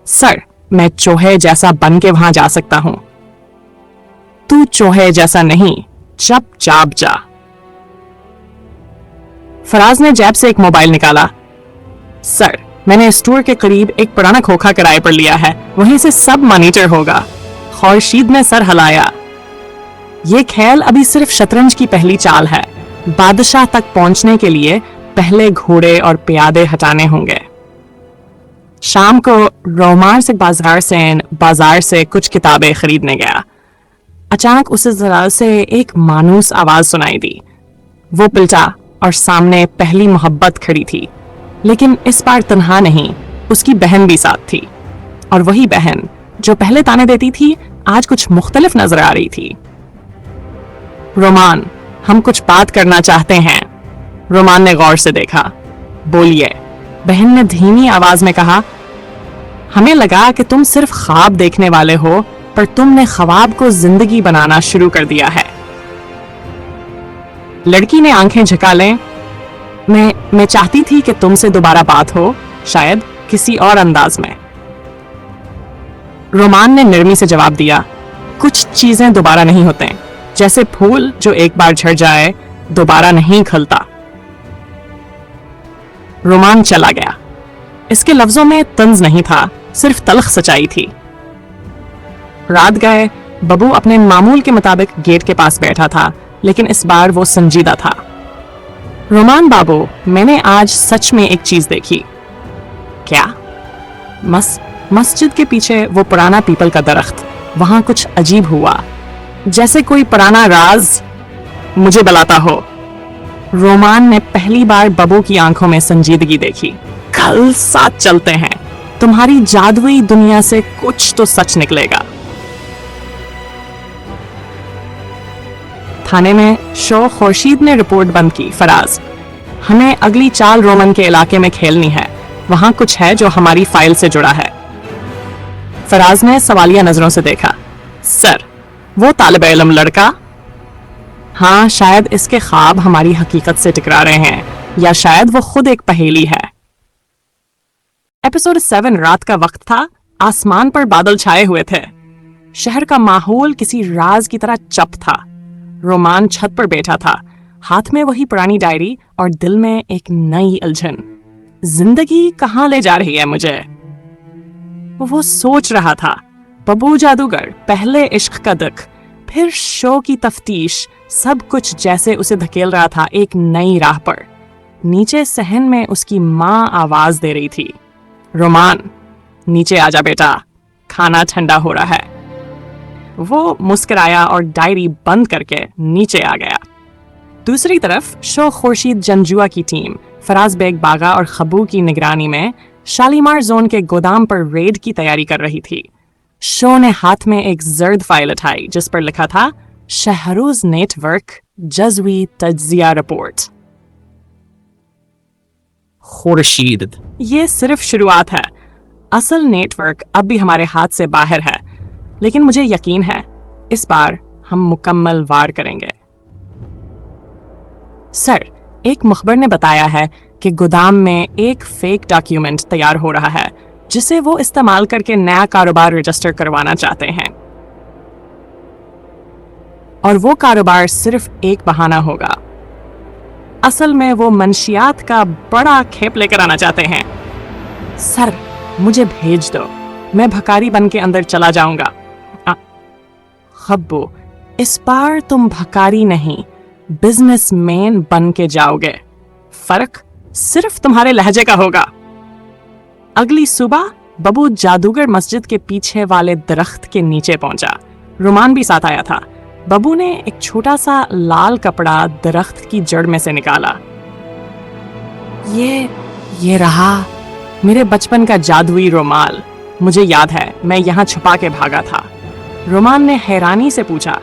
सर, मैं चूहे जैसा बन के वहां जा सकता हूं। तू चूहे जैसा नहीं, चुपचाप जा। फराज ने जेब से एक मोबाइल निकाला। सर, मैंने स्टोर के करीब एक पुराना खोखा किराए पर लिया है, वहीं से सब मॉनिटर होगा। खुर्शीद ने सर हिलाया। ये खेल अभी सिर्फ शतरंज की पहली चाल है। बादशाह तक पहुंचने के लिए पहले घोड़े और प्यादे हटाने होंगे। शाम को रोमान से बाजार से कुछ किताबें खरीदने गया। अचानक उसे जरा से एक मानूस आवाज सुनाई दी। वो पलटा और सामने पहली मोहब्बत खड़ी थी, लेकिन इस बार तन्हा नहीं, उसकी बहन भी साथ थी। और वही बहन जो पहले ताने देती थी, आज कुछ मुख्तलिफ नजर आ रही थी। रोमान, हम कुछ बात करना चाहते हैं। रोमान ने गौर से देखा। बोलिए, बहन ने धीमी आवाज में कहा। हमें लगा कि तुम सिर्फ ख्वाब देखने वाले हो, पर तुमने ख्वाब को जिंदगी बनाना शुरू कर दिया है। लड़की ने आंखें झुका लें। मैं चाहती थी कि तुमसे दोबारा बात हो, शायद किसी और अंदाज में। रोमान ने नरमी से जवाब दिया, कुछ चीजें दोबारा नहीं होते, जैसे फूल जो एक बार झड़ जाए दोबारा नहीं खिलता। रोमान चला गया। इसके लफ्जों में तंज नहीं था, सिर्फ तल्ख सच्चाई थी। रात गए। बबू अपने मामूल के मुताबिक गेट के पास बैठा था, लेकिन इस बार वो संजीदा था। रोमान बाबू, मैंने आज सच में एक चीज देखी। क्या? मस्जिद के पीछे वो पुराना पीपल का दरख्त, वहां कुछ अजीब हुआ, जैसे कोई पुराना राज मुझे बुलाता हो। रोमान ने पहली बार बबू की आंखों में संजीदगी देखी। कल साथ चलते हैं, तुम्हारी जादुई दुनिया से कुछ तो सच निकलेगा। थाने में शो खुर्शीद ने रिपोर्ट बंद की। फराज, हमें अगली चाल रोमन के इलाके में खेलनी है, वहां कुछ है जो हमारी फाइल से जुड़ा है। फराज ने सवालिया नजरों से देखा। सर, वो तालिब इल्म लड़का? हाँ, शायद इसके ख्वाब हमारी हकीकत से टकरा रहे हैं, या शायद वो खुद एक पहेली है। एपिसोड 7 रात का वक्त था। आसमान पर बादल छाए हुए थे। शहर का माहौल किसी राज की तरह चप था। रोमान छत पर बैठा था, हाथ में वही पुरानी डायरी और दिल में एक नई उलझन। जिंदगी कहाँ ले जा रही है मुझे? वो सोच रहा था। बबू जादूगर, पहले इश्क का दुख, फिर शो की तफ्तीश, सब कुछ जैसे उसे धकेल रहा था एक नई राह पर। नीचे सहन में उसकी माँ आवाज दे रही थी, रोमान नीचे आजा बेटा, खाना ठंडा हो रहा है। वो मुस्कुराया और डायरी बंद करके नीचे आ गया। दूसरी तरफ शो खुर्शीद जंजुआ की टीम फराज बेग बागा और खबू की निगरानी में शालीमार जोन के गोदाम पर रेड की तैयारी कर रही थी। शो ने हाथ में एक जर्द फाइल उठाई जिस पर लिखा था शहरोज नेटवर्क जज़वी तज्जिया रिपोर्ट। खुर्शीद, ये सिर्फ शुरुआत है। असल नेटवर्क अब भी हमारे हाथ से बाहर है, लेकिन मुझे यकीन है इस बार हम मुकम्मल वार करेंगे। सर, एक मुखबर ने बताया है कि गोदाम में एक फेक डॉक्यूमेंट तैयार हो रहा है जिसे वो इस्तेमाल करके नया कारोबार रजिस्टर करवाना चाहते हैं, और वो कारोबार सिर्फ एक बहाना होगा। असल में वो मंशियात का बड़ा खेप लेकर आना चाहते हैं। सर, मुझे भेज दो, मैं भकारी बन के अंदर चला जाऊंगा। खब्बू, इस बार तुम भकारी नहीं, बिजनेसमैन बन के जाओगे। फर्क सिर्फ तुम्हारे लहजे का होगा। अगली सुबह बबू जादूगर मस्जिद के पीछे वाले दरख्त के नीचे पहुंचा। रोमान भी साथ आया था। बबू ने एक छोटा सा लाल कपड़ा दरख्त की जड़ में से निकाला। ये रहा मेरे बचपन का जादुई रुमाल। मुझे याद है, मैं यहाँ छुपा के भागा था। रोमान ने हैरानी से पूछा,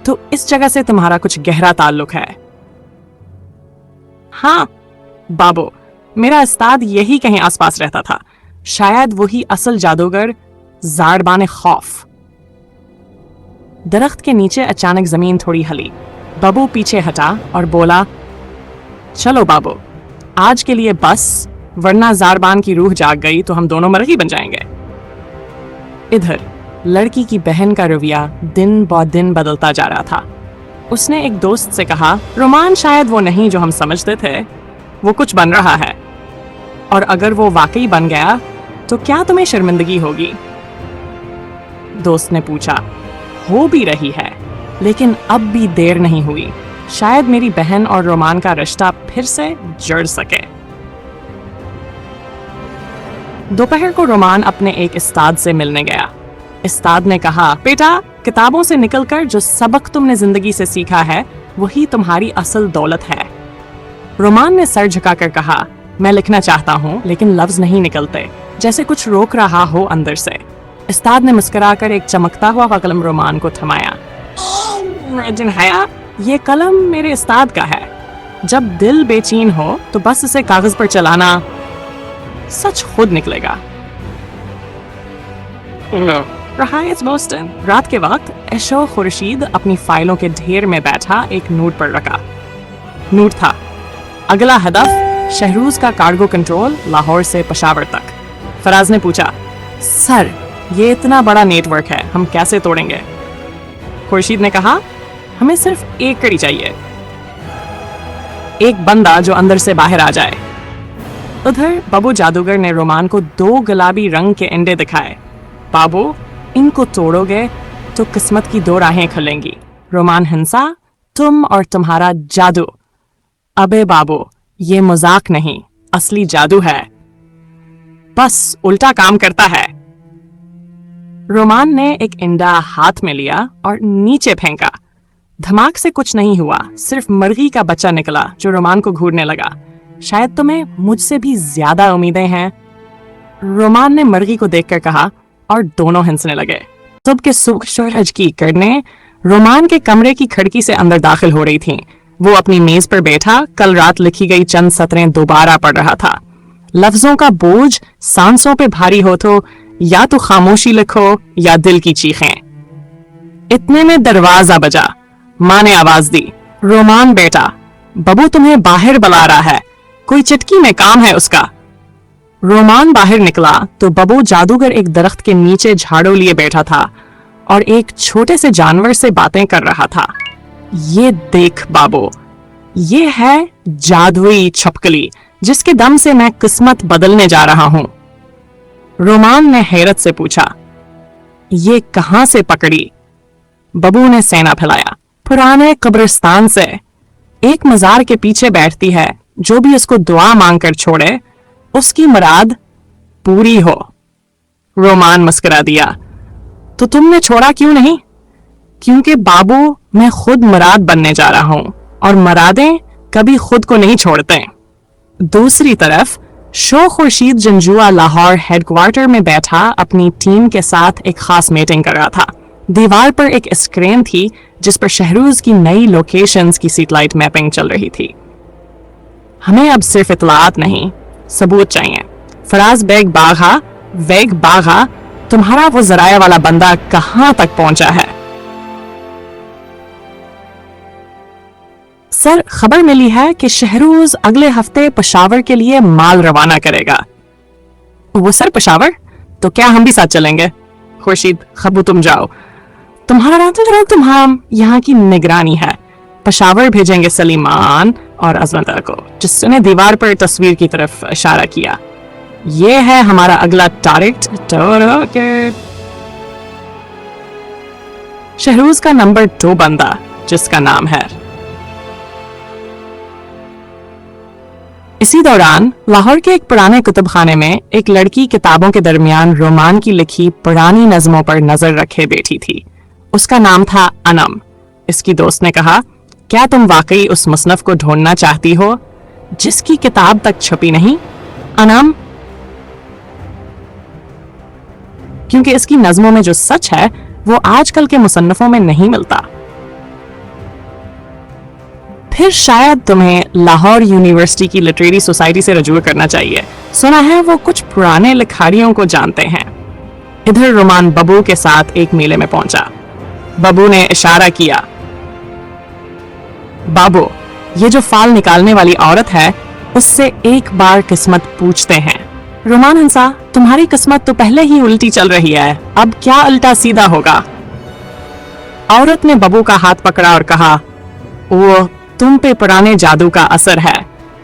तो इस जगह से तुम्हारा कुछ गहरा ताल्लुक है? हाँ बाबू, मेरा उस्ताद यही कहीं आसपास रहता था। शायद वही असल जादूगर ज़ारबान खौफ। दरख्त के नीचे अचानक जमीन थोड़ी हिली। बबू पीछे हटा और बोला, चलो बाबू, आज के लिए बस, वरना ज़ारबान की रूह जाग गई तो हम दोनों मरगी बन जाएंगे। इधर लड़की की बहन का रवैया दिन ब दिन बदलता जा रहा था। उसने एक दोस्त से कहा, रोमान शायद वो नहीं जो हम समझते थे, वो कुछ बन रहा है, और अगर वो वाकई बन गया तो क्या तुम्हें शर्मिंदगी होगी? दोस्त ने पूछा, हो भी रही है, लेकिन अब भी देर नहीं हुई। शायद मेरी बहन और रोमान का रिश्ता फिर से जुड़ सके। दोपहर को रोमान अपने एक उस्ताद से मिलने गया। उस्ताद ने कहा, बेटा, किताबों से निकलकर जो सबक तुमने जिंदगी से सीखा है वही तुम्हारी असल दौलत है। रोमान ने सर झुकाकर कहा, मैं लिखना चाहता हूँ लेकिन लफ्ज नहीं निकलते, जैसे कुछ रोक रहा हो अंदर से। उस्ताद ने मुस्कुराकर एक चमकता हुआ कलम रोमान को थमाया। ये कलम मेरे उस्ताद का है। जब दिल बेचैन हो तो बस इसे कागज पर चलाना, सच खुद निकलेगा। रहायत बोस्टन। रात के वक्त एशो खुर्शीद अपनी फाइलों के ढेर में बैठा एक नोट पर रखा। नोट था, अगला हदफ शहरूज का कार्गो कंट्रोल लाहौर से पेशावर तक। फराज ने पूछा, सर, ये इतना बड़ा नेटवर्क है, हम कैसे तोड़ेंगे? खुर्शीद ने कहा, हमें सिर्फ एक कड़ी चाहिए, एक बंदा जो अंदर से बाहर आ जाए। उधर बबू जादूगर ने रोमान को 2 गुलाबी रंग के अंडे दिखाए। बाबू, इनको तोड़ोगे तो किस्मत की 2 राहें खुलेंगी, रोमान हंसा, तुम और तुम्हारा जादू। अबे बाबू, ये मजाक नहीं, असली जादू है, बस उल्टा काम करता है। रोमान ने एक इंडा हाथ में लिया और नीचे फेंका। धमाक से कुछ नहीं हुआ, सिर्फ मर्गी का बच्चा निकला जो रोमान को घूरने लगा। शायद तुम्हें मुझसे भी ज्यादा उम्मीदें हैं, रोमान ने मर्गी को देखकर कहा, और दोनों हंसने लगे। सुबह के सूरज की किरणें रोमान के कमरे की खिड़की से अंदर दाखिल हो रही थीं। वो अपनी मेज पर बैठा कल रात लिखी गई चंद सतरें दोबारा पढ़ रहा था। लफ्जों का बोझ सांसों पे भारी हो तो या तो खामोशी लिखो या दिल की चीखें। इतने में दरवाजा बजा। माँ ने आवाज दी, रोमान बेटा, बबू तुम्हें बाहर बुला रहा है, कोई चिटकी में काम है उसका। रोमान बाहर निकला तो बबू जादूगर एक दरख्त के नीचे झाड़ू लिए बैठा था और एक छोटे से जानवर से बातें कर रहा था। ये देख बाबू, ये है जादुई छपकली जिसके दम से मैं किस्मत बदलने जा रहा हूं। रोमान ने हैरत से पूछा, ये कहां से पकड़ी? बबू ने सेना फैलाया, पुराने कब्रिस्तान से। एक मजार के पीछे बैठती है, जो भी उसको दुआ मांगकर छोड़े उसकी मुराद पूरी हो। रोमान मुस्कुरा दिया, तो तुमने छोड़ा क्यों नहीं? क्योंकि बाबू, मैं खुद मुराद बनने जा रहा हूं और मुरादें कभी खुद को नहीं छोड़ते। दूसरी तरफ शो खुर्शीद जंजुआ लाहौर हेडक्वार्टर में बैठा अपनी टीम के साथ एक खास मीटिंग कर रहा था। दीवार पर एक स्क्रीन थी जिस पर शहरूज की नई लोकेशंस की सैटेलाइट मैपिंग चल रही थी। हमें अब सिर्फ इतलात नहीं, सबूत चाहिए। फराज बेग बागा, तुम्हारा वो जराया वाला बंदा कहां तक पहुंचा है? सर, खबर मिली है कि शहरूज अगले हफ्ते पेशावर के लिए माल रवाना करेगा। वो सर, पेशावर? तो क्या हम भी साथ चलेंगे? खुर्शीद, खबू तुम जाओ, तुम्हारा तुम यहाँ की निगरानी है। पेशावर भेजेंगे सलीमान और अजमत को, जिसने दीवार पर तस्वीर की तरफ इशारा किया। ये है हमारा अगला टारगेट। शहरूज का नंबर 2 बंदा, जिसका नाम है। इसी दौरान लाहौर के एक पुराने कुतुबखाने में एक लड़की किताबों के दरमियान रोमान की लिखी पुरानी नज़मों पर नजर रखे बैठी थी। उसका नाम था अनम। इसकी दोस्त ने कहा, क्या तुम वाकई उस मुसनफ को ढूंढना चाहती हो जिसकी किताब तक छुपी नहीं? अनम, क्योंकि इसकी नज़मों में जो सच है वो आजकल के मुसन्नफों में नहीं मिलता। फिर शायद तुम्हें लाहौर यूनिवर्सिटी की लिटरेरी सोसाइटी से रजू करना चाहिए। सुना है वो कुछ पुराने लिखारियों को जानते हैं। इधर रोमान बबू के साथ एक मेले में पहुंचा। बबू ने इशारा किया, बाबू, ये जो फाल निकालने वाली औरत है उससे एक बार किस्मत पूछते हैं। रोमान हंसा, तुम्हारी किस्मत तो पहले ही उल्टी चल रही है, अब क्या उल्टा सीधा होगा? औरत ने बबू का हाथ पकड़ा और कहा, वो तुम पे पुराने जादू का असर है।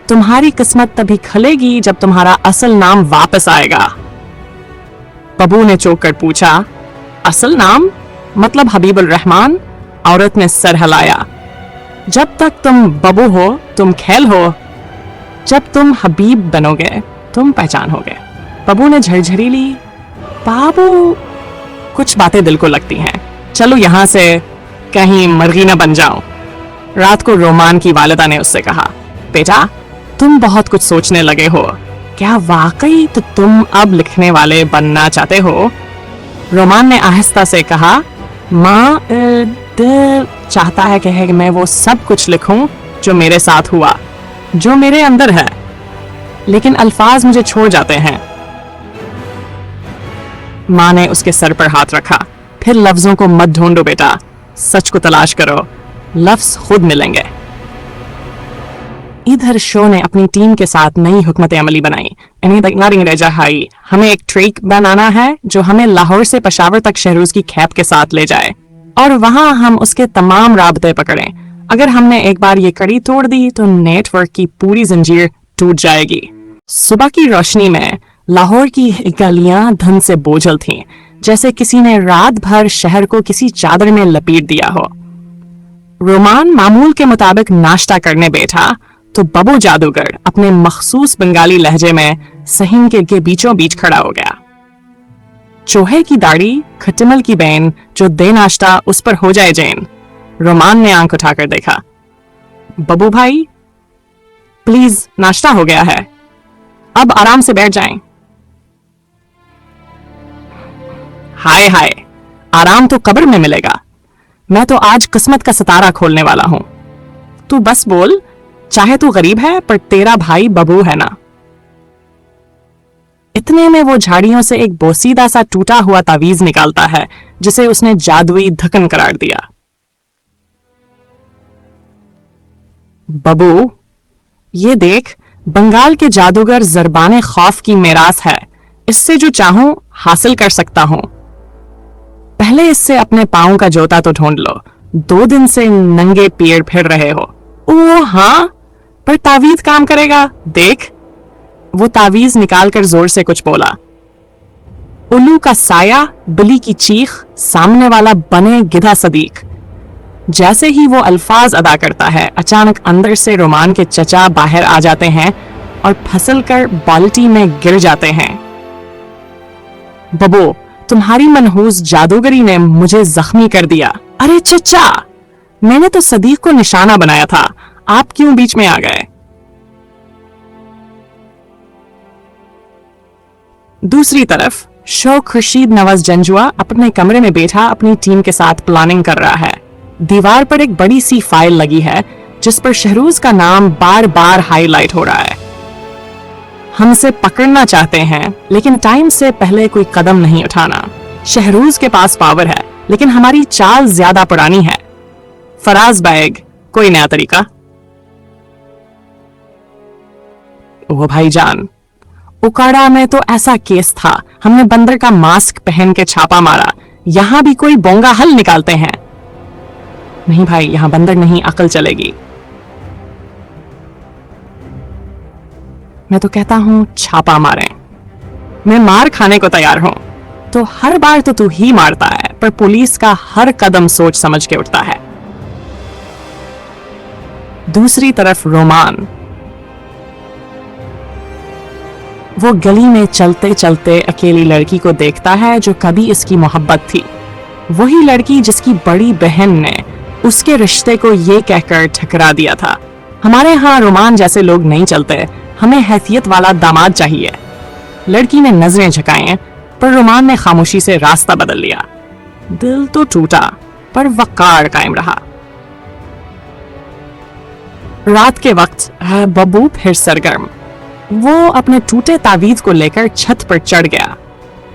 तुम्हारी किस्मत तभी खलेगी जब तुम्हारा असल नाम वापस आएगा। बबू ने चौंक कर पूछा, असल नाम मतलब हबीबुल रहमान? औरत ने सर हिलाया, जब तक तुम बबू हो तुम खेल हो, जब तुम हबीब बनोगे तुम पहचान होगे। बबू ने झरझरी ली, बाबू, कुछ बातें दिल को लगती हैं, चलो यहां से कहीं मरगी न बन जाओ। रात को रोमान की वालिदा ने उससे कहा, बेटा, तुम बहुत कुछ सोचने लगे हो, क्या वाकई तो तुम अब लिखने वाले बनना चाहते हो? रोमान ने आहिस्ता से कहा, माँ, दिल चाहता है कि मैं वो सब कुछ लिखूं जो मेरे साथ हुआ, जो मेरे अंदर है, लेकिन अल्फाज मुझे छोड़ जाते हैं। माँ ने उसके सर पर हाथ रखा, फिर लफ्जों को मत ढूंढो बेटा, सच को तलाश करो, लफ्ज खुद मिलेंगे। इधर शो ने अपनी टीम के साथ नई हुकमत अमली बनाई। हमें एक ट्रेक बनाना है जो हमें लाहौर से पेशावर तक शहरूज की कैब के साथ ले जाए और वहां हम उसके तमाम राबते पकड़ें। अगर हमने एक बार ये कड़ी तोड़ दी तो नेटवर्क की पूरी जंजीर टूट जाएगी। सुबह की रोशनी में लाहौर की गलियां धुंध से बोझल थीं, जैसे किसी ने रात भर शहर को किसी चादर में लपेट दिया हो। रोमान मामूल के मुताबिक नाश्ता करने बैठा तो बबू जादूगर अपने मखसूस बंगाली लहजे में सहीन के बीचों बीच खड़ा हो गया। चोहे की दाढ़ी, खटिमल की बैन, जो दे नाश्ता उस पर हो जाए जैन। रोमान ने आंख उठाकर देखा, बबू भाई, प्लीज नाश्ता हो गया है, अब आराम से बैठ जाएं। हाय हाय, आराम तो कब्र में मिलेगा। मैं तो आज किस्मत का सितारा खोलने वाला हूं। तू बस बोल, चाहे तू गरीब है पर तेरा भाई बबू है ना। इतने में वो झाड़ियों से एक बोसीदा सा टूटा हुआ तावीज निकालता है जिसे उसने जादुई धकन करार दिया। बबू, ये देख, बंगाल के जादूगर ज़रबाने खौफ की मेरास है, इससे जो चाहूं हासिल कर सकता हूं। पहले इससे अपने पांव का जोता तो ढूंढ लो, 2 दिन से नंगे पैर फिर रहे हो। ओ हाँ, पर तावीज काम करेगा, देख। वो तावीज निकालकर जोर से कुछ बोला। उल्लू का साया, बिल्ली की चीख, सामने वाला बने गिधा सदीक। जैसे ही वो अल्फाज अदा करता है, अचानक अंदर से रोमान के चचा बाहर आ जाते हैं और फिसल कर बाल्टी में गिर जाते हैं। बबो, तुम्हारी मनहूस जादूगरी ने मुझे जख्मी कर दिया। अरे चचा, मैंने तो सदीक को निशाना बनाया था, आप क्यों बीच में आ गए? दूसरी तरफ शो खुर्शीद नवाज जंजुआ अपने कमरे में बैठा अपनी टीम के साथ प्लानिंग कर रहा है। दीवार पर एक बड़ी सी फाइल लगी है जिस पर शहरूज का नाम बार बार हाईलाइट हो रहा है। हमसे पकड़ना चाहते हैं लेकिन टाइम से पहले कोई कदम नहीं उठाना। शहरूज के पास पावर है लेकिन हमारी चाल ज्यादा पुरानी है। फराज बैग, कोई नया तरीका? ओ भाईजान, उकाड़ा में तो ऐसा केस था, हमने बंदर का मास्क पहन के छापा मारा। यहां भी कोई बोंगा हल निकालते हैं। नहीं भाई, यहां बंदर नहीं, अकल चलेगी। मैं तो कहता हूं छापा मारें। मैं मार खाने को तैयार हूं। तो हर बार तो तू ही मारता है, पर पुलिस का हर कदम सोच समझ के उठता है। दूसरी तरफ रोमान, वो गली में चलते चलते अकेली लड़की को देखता है जो कभी इसकी मोहब्बत थी। वही लड़की जिसकी बड़ी बहन ने उसके रिश्ते को ये कहकर ठकरा दिया था। हमारे यहाँ रोमान जैसे लोग नहीं चलते, हमें हैसियत वाला दामाद चाहिए। लड़की ने नजरें झुकाई पर रोमान ने खामोशी से रास्ता बदल लिया। दिल तो टूटा पर वकार कायम रहा। रात के वक्त बब्बू फिर सरगर्म। वो अपने टूटे तावीज को लेकर छत पर चढ़ गया।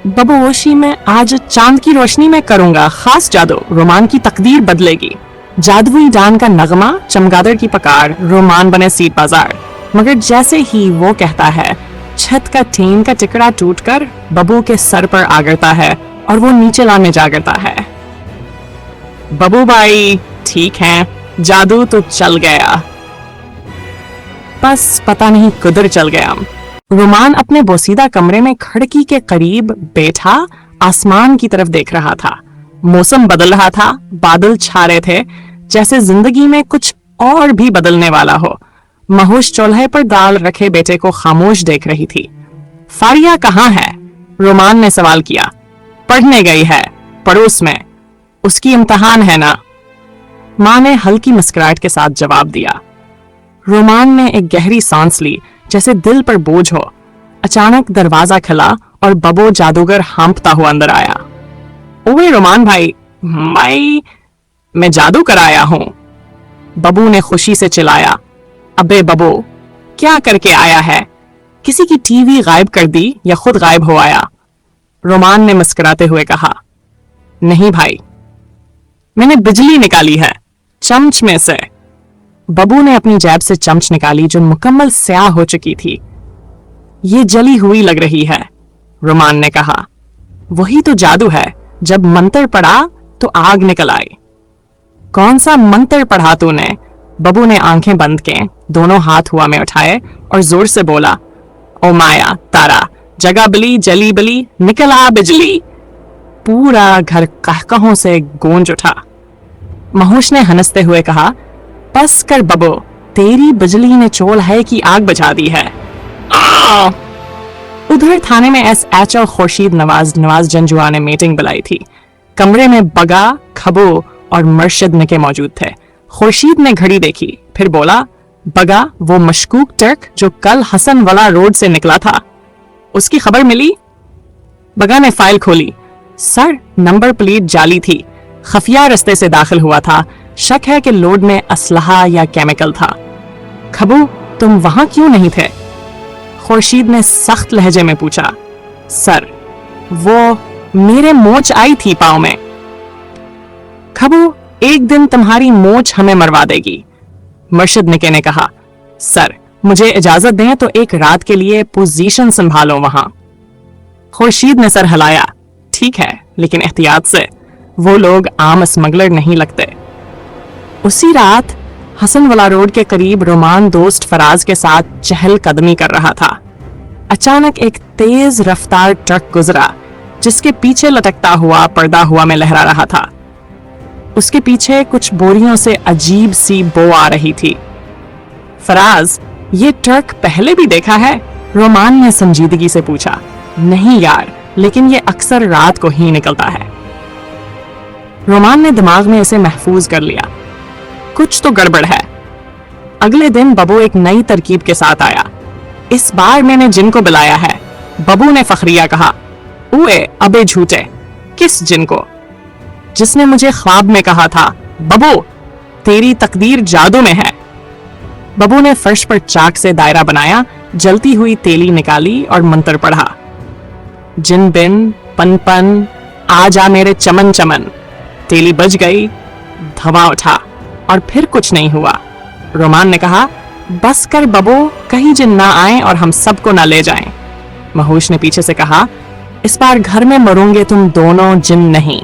बबोशी में आज चांद की रोशनी में करूंगा खास जादू, रोमान की तकदीर बदलेगी। जादुई डान का नगमा, चमगादड़ की पकार, रोमान बने सीट बाजार। मगर जैसे ही वो कहता है, छत का टीन का टिकड़ा टूटकर बबू के सर पर आ गिरता है और वो नीचे लाने जा गिरता है। बबू भाई ठीक है, जादू तो चल गया, बस पता नहीं किधर चल गया। रोमान अपने बोसीदा कमरे में खिड़की के करीब बैठा आसमान की तरफ देख रहा था। मौसम बदल रहा था, बादल छा रहे थे, जैसे जिंदगी में कुछ और भी बदलने वाला हो। महुश चूल्हे पर दाल रखे बेटे को खामोश देख रही थी। फारिया कहाँ है? रोमान ने सवाल किया। पढ़ने गई है, पड़ोस में, उसकी इम्तिहान है ना। माँ ने हल्की मुस्कुराहट के साथ जवाब दिया। रोमान ने एक गहरी सांस ली, जैसे दिल पर बोझ हो। अचानक दरवाजा खुला और बबो जादूगर हाँफता हुआ अंदर आया। ओए रोमान भाई, मैं जादू कराया हूं। बबू ने खुशी से चिल्लाया। अबे बबो, क्या करके आया है? किसी की टीवी गायब कर दी या खुद गायब हो आया? रोमान ने मुस्कुराते हुए कहा। नहीं भाई, मैंने बिजली निकाली है, चमच में से। बबू ने अपनी जेब से चमच निकाली जो मुकम्मल स्याह हो चुकी थी। ये जली हुई लग रही है, रोमान ने कहा। वही तो जादू है, जब मंत्र पढ़ा तो आग निकल आई। कौन सा मंत्र पढ़ा तूने? बबू ने आंखें बंद के दोनों हाथ हुआ में उठाए और जोर से बोला। ओ माया तारा, जगा बली जली बली, निकल आ बिजली। पूरा घर कहकहों से गूंज उठा। महुश ने हंसते हुए कहा, बस कर बबो, तेरी बिजली ने चोल है कि आग बुझा दी है। उधर थाने में SHO खुर्शीद नवाज जंजुआ ने मीटिंग बुलाई थी। कमरे में बगा, खबो और मर्शद निके मौजूद थे। खुर्शीद ने घड़ी देखी, फिर बोला, बगा, वो मशकूक टर्क जो कल हसन वाला रोड से निकला था, उसकी खबर मिली? बगा ने फाइल खोली। सर, नंबर प्लेट जाली थी, खफिया रास्ते से दाखिल हुआ था। शक है कि लोड में असलहा या केमिकल था। खबू, तुम वहां क्यों नहीं थे? खुर्शीद ने सख्त लहजे में पूछा। सर, वो मेरे मोच आई थी पाँव में। खबू, एक दिन तुम्हारी मोच हमें मरवा देगी, मर्शद निके ने कहा। सर, मुझे इजाजत दें तो एक रात के लिए पोजीशन संभालो वहां। खुर्शीद ने सर हिलाया। ठीक है, लेकिन एहतियात से, वो लोग आम स्मगलर नहीं लगते। उसी रात हसन वाला रोड के करीब रोमान दोस्त फराज के साथ चहल कदमी कर रहा था। अचानक एक तेज रफ्तार ट्रक गुजरा जिसके पीछे लटकता हुआ पर्दा हुआ में लहरा रहा था। उसके पीछे कुछ बोरियों से अजीब सी बो आ रही थी। फराज, ये ट्रक पहले भी देखा है? रोमान ने संजीदगी से पूछा। नहीं यार, लेकिन ये अक्सर रात को ही निकलता है। रोमान ने दिमाग में इसे महफूज कर लिया। कुछ तो गड़बड़ है। अगले दिन बबू एक नई तरकीब के साथ आया। इस बार मैंने जिन को बुलाया है, बबू ने फखरिया कहा। उए अबे झूठे, किस जिन को? जिसने मुझे ख्वाब में कहा था, बबू तेरी तकदीर जादू में है। बबू ने फर्श पर चाक से दायरा बनाया, जलती हुई तेली निकाली और मंत्र पढ़ा। जिन बिन पन पन आ जा मेरे चमन चमन। तेली बज गई, धमा उठा और फिर कुछ नहीं हुआ। रोमान ने कहा, बस कर बबू, कहीं जिन ना आए और हम सबको ना ले जाएं। महूश ने पीछे से कहा, इस बार घर में मरोगे तुम दोनों, जिन नहीं।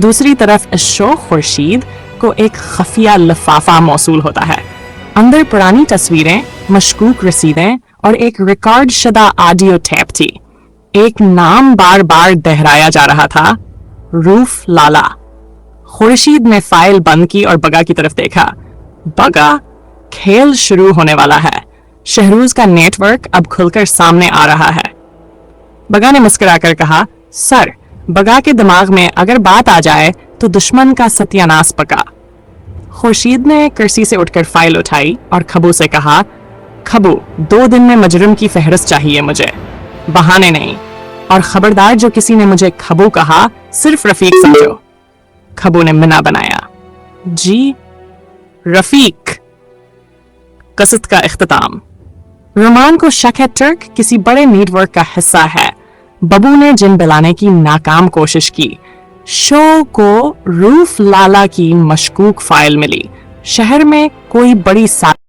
दूसरी तरफ अशोक खुर्शीद को एक खफिया लिफाफा मौसूल होता है। अंदर पुरानी तस्वीरें, मशकूक रसीदें और एक रिकॉर्ड शुदा ऑडियो टेप थी। एक नाम बार बार दोहराया जा रहा था, रूफ लाला। खुर्शीद ने फाइल बंद की और बगा की तरफ देखा। बगा, खेल शुरू होने वाला है। शहरूज का नेटवर्क अब खुलकर सामने आ रहा है। बगा ने मुस्कुराकर कहा, सर, बगा के दिमाग में अगर बात आ जाए तो दुश्मन का सत्यानाश पका। खुर्शीद ने कुर्सी से उठकर फाइल उठाई और खबू से कहा, खबू, 2 दिन में मुजरिम की फहरिस्त चाहिए मुझे, बहाने नहीं। और खबरदार, जो किसी ने मुझे खबू कहा, सिर्फ रफीक समझो। खबू ने मिना बनाया। जी रफीक। कसरत का इख्तिताम। रोमान को शक है टर्क किसी बड़े नेटवर्क का हिस्सा है। बबू ने जिन बुलाने की नाकाम कोशिश की। शो को रूफ लाला की मशकूक फाइल मिली। शहर में कोई बड़ी